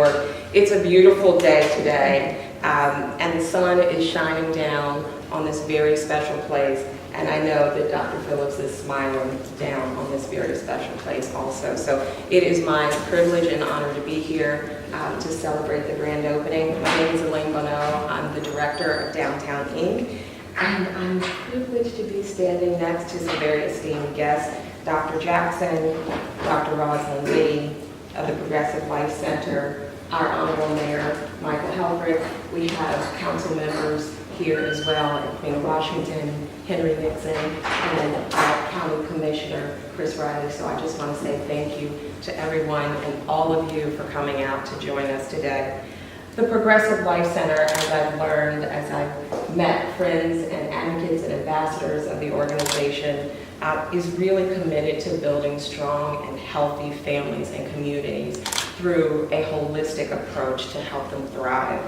York. It's a beautiful day today, and the sun is shining down on this very special place, and I know that Dr. Phillips is smiling down on this very special place also. So it is my privilege and honor to be here to celebrate the grand opening. My name is Elaine Bonneau. I'm the director of Downtown Inc., and I'm privileged to be standing next to some very esteemed guests, Dr. Jackson, Dr. Rosalind Lee of the Progressive Life Center, our Honorable Mayor, Michael Helfrich. We have council members here as well, and Queen Washington, Henry Nixon, and our County Commissioner, Chris Riley. So I just want to say thank you to everyone and all of you for coming out to join us today. The Progressive Life Center, as I've learned, as I've met friends and advocates and ambassadors of the organization, is really committed to building strong and healthy families and communities through a holistic approach to help them thrive.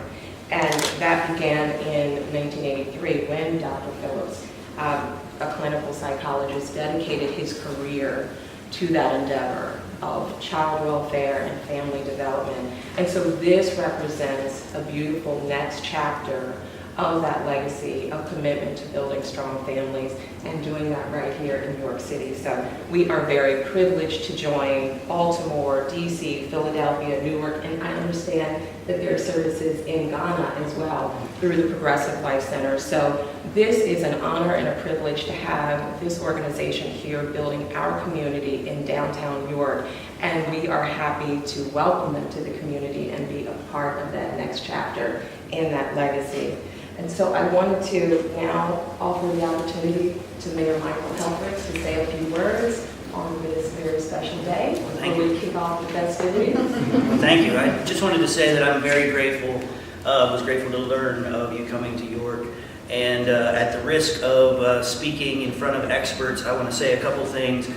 And that began in 1983 when Dr. Phillips, a clinical psychologist, dedicated his career to that endeavor of child welfare and family development. And so this represents a beautiful next chapter of that legacy of commitment to building strong families and doing that right here in New York City. So we are very privileged to join Baltimore, DC, Philadelphia, Newark, and I understand that there are services in Ghana as well through the Progressive Life Center. So this is an honor and a privilege to have this organization here building our community in downtown New York. And we are happy to welcome them to the community and be a part of that next chapter in that legacy. And so I wanted to now offer the opportunity to Mayor Michael Helfrich to say a few words on this very special day before we kick off the festivities. Well, thank you. I just wanted to say that I'm very grateful, was grateful to learn of you coming to York. And at the risk of speaking in front of experts, I want to say a couple things.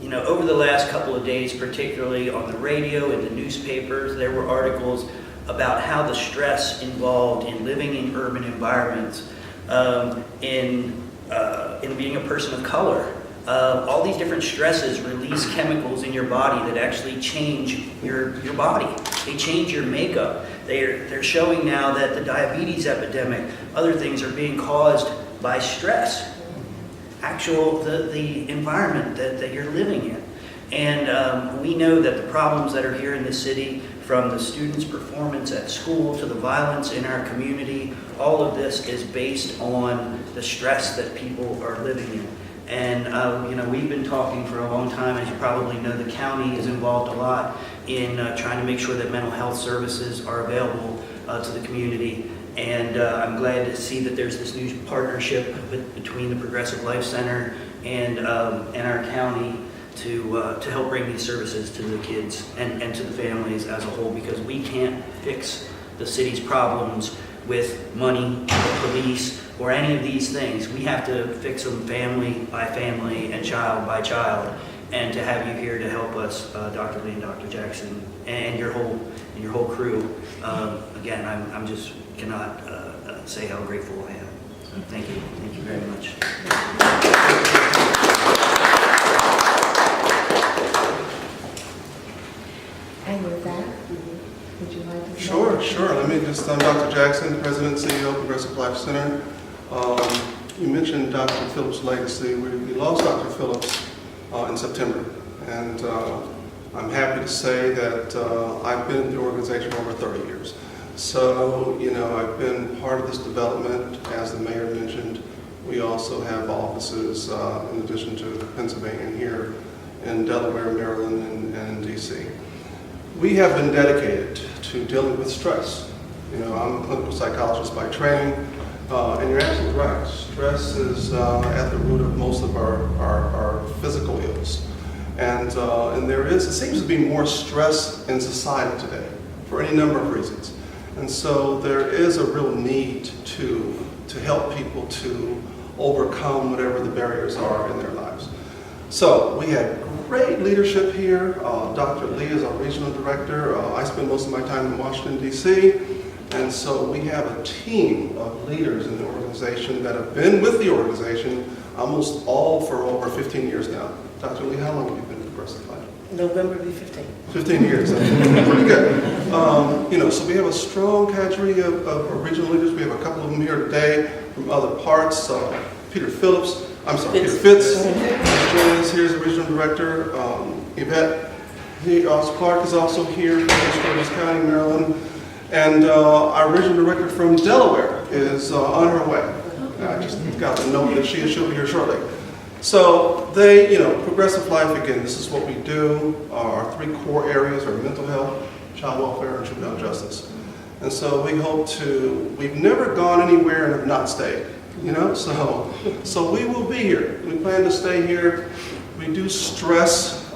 You know, over the last couple of days, particularly on the radio and the newspapers, there were articles about how the stress involved in living in urban environments, in being a person of color. All these different stresses release chemicals in your body that actually change your body. They change your makeup. They're showing now that the diabetes epidemic, other things are being caused by stress. The environment that you're living in. And we know that the problems that are here in the city, from the students' performance at school to the violence in our community, all of this is based on the stress that people are living in. And you know, we've been talking for a long time. As you probably know, the county is involved a lot in trying to make sure that mental health services are available to the community. And I'm glad to see that there's this new partnership between the Progressive Life Center and our county to help bring these services to the kids and to the families as a whole, because we can't fix the city's problems with money, or police, or any of these things. We have to fix them family by family and child by child. And to have you here to help us, Dr. Lee and Dr. Jackson, and your whole crew, again, I'm just cannot say how grateful I am. So thank you very much. And with that, would you like to say? Sure. Let me just, I'm Dr. Jackson, President and CEO of Progressive Life Center. You mentioned Dr. Phillips' legacy. We lost Dr. Phillips in September. And I'm happy to say that I've been in the organization for over 30 years. So, you know, I've been part of this development. As the mayor mentioned, we also have offices, in addition to Pennsylvania, here in Delaware, Maryland, and DC. We have been dedicated to dealing with stress. You know, I'm a clinical psychologist by training, and you're absolutely right. Stress is at the root of most of our physical ills. And it seems to be more stress in society today for any number of reasons. And so there is a real need to help people to overcome whatever the barriers are in their lives. So we had great leadership here. Dr. Lee is our regional director. I spend most of my time in Washington, D.C. And so we have a team of leaders in the organization that have been with the organization almost all for over 15 years now. Dr. Lee, how long have you been with Progressive Life? November will be 15. 15 years. Pretty good. So we have a strong cadre of regional leaders. We have a couple of them here today from other parts. Peter Fitz. Here's the regional director. Yvette Clark is also here from Davis County, Maryland. And our regional director from Delaware is on her way. I just got the note that she'll be here shortly. So they, progressive life, again, this is what we do. Our 3 core areas are mental health, child welfare, and juvenile justice. And so we've never gone anywhere and have not stayed, so we will be here. We plan to stay here. We do stress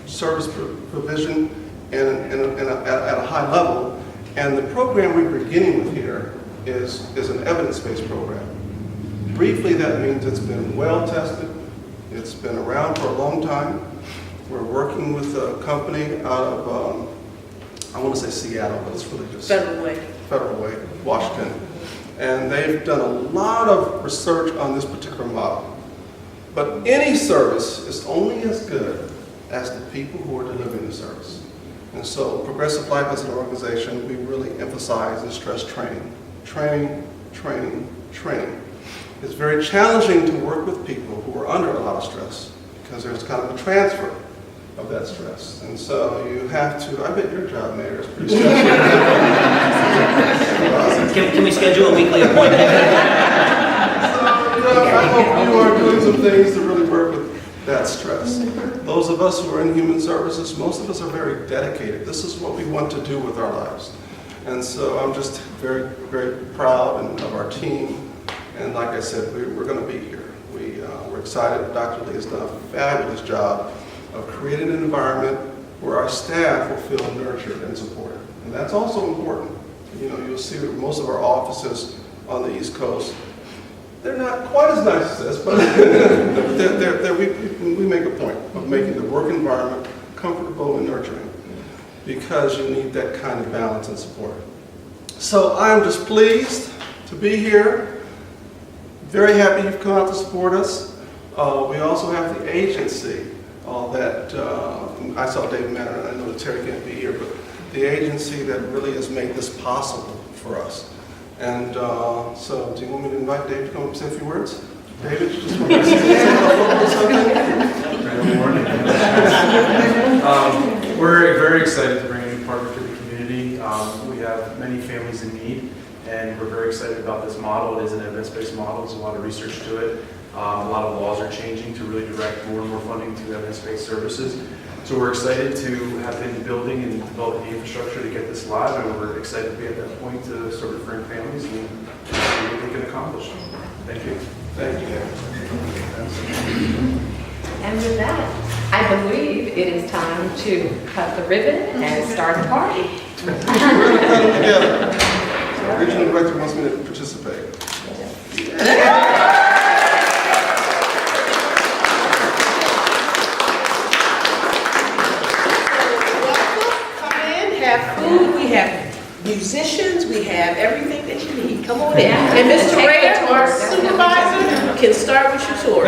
service provision at a high level. And the program we're beginning with here is an evidence-based program. Briefly, that means it's been well tested. It's been around for a long time. We're working with a company out of, I want to say Seattle, but it's really just Federal Way, Washington. And they've done a lot of research on this particular model. But any service is only as good as the people who are delivering the service. And so Progressive Life as an organization, we really emphasize and stress training. Training, training, training. It's very challenging to work with people who are under a lot of stress because there's kind of a transfer of that stress. And so you have to, I bet your job, Mayor, is pretty stressful. Can we schedule a weekly appointment? I hope you are doing some things to really work with that stress. Those of us who are in human services, most of us are very dedicated. This is what we want to do with our lives. And so I'm just very, very proud of our team. And like I said, we're going to be here. We're excited. Dr. Lee has done a fabulous job of creating an environment where our staff will feel nurtured and supported. And that's also important. You'll see that most of our offices on the East Coast, they're not quite as nice as this, but we make a point of making the work environment comfortable and nurturing because you need that kind of balance and support. So I'm just pleased to be here. Very happy you've come out to support us. We also have the agency that, I saw David Manor, and I know that Terry can't be here, but the agency that really has made this possible for us. And so do you want me to invite David to come up and say a few words? David, you just want to say something? Good morning. We're very excited to bring a new partner to the community. We have many families in need, and we're very excited about this model. It is an evidence-based model. There's a lot of research to it. A lot of laws are changing to really direct more and more funding to evidence-based services. So we're excited to have been building and developing the infrastructure to get this live, and we're excited to be at that point to start referring families and see what we can accomplish. Thank you. Thank you. And with that, I believe it is time to cut the ribbon and start the party. We're going to cut them together. So the regional director wants me to participate. Have food, we have musicians, we have everything that you need. Come on in. And Mr. Ray, our supervisor, can start with your tour.